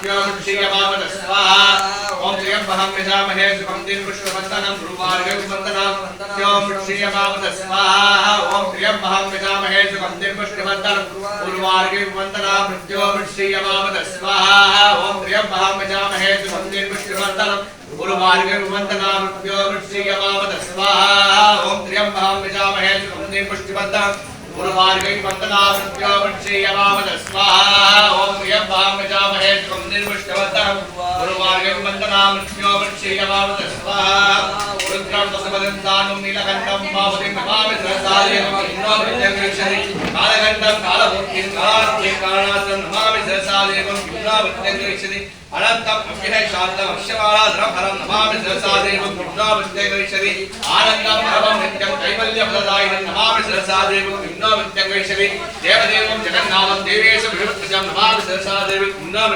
मृत्यो मृक्षीयमावद स्वाहा ओम त्र्यंबकं यजामहे सुगं पुष्पवन्दनं गुरुवार्गं वन्दनं यो मृक्षीयमावद स्वाहा ओम त्र्यंबकं यजामहे सुगं पुष्पवन्दनं गुरुवार्गं वन्दनं मृत्यो मृक्षीयमावद स्वाहा ओम त्र्यंबकं यजामहे सुगं पुष्पवन्दनं गुरुवार्गं वन्दनं मृत्यो मृक्षीयमावद स्वाहा ओम त्र्यंबकं यजामहे सुगं पुष्पवन्दनं गुरुवार्गं वन्दनं मृत्यो मृक्षीयमावद स्वाहा ओम त्र्यंबकं यजामहे सुगं पुष्पवन्दनं गुरुवार्गं वन्दनं मृत्यो मृक्षीयमावद स्वाहा रुद्रं वसवदन्तानं नीलकण्ठं मावतिं नमामि सहस्रादेवं इन्द्रो प्रत्यक्षरि कालकण्ठं कालभूतिं कालार्थिं कारणासं नमामि सहस्रादेवं इन्द्रो प्रत्यक्षरि अनन्तं अभ्यः शान्तं अक्षमालाधरं हरं नमामि सहस्रादेवं इन्द्रो प्रत्यक्षरि आनन्दं परमं नित्यं कैवल्यफलदायिनं नमामि सहस्रादेवं इन्द्रो प्रत्यक्षरि देवदेवं जगन्नाथं देवेश विष्णुपतिं नमामि सहस्रादेवं इन्द्रो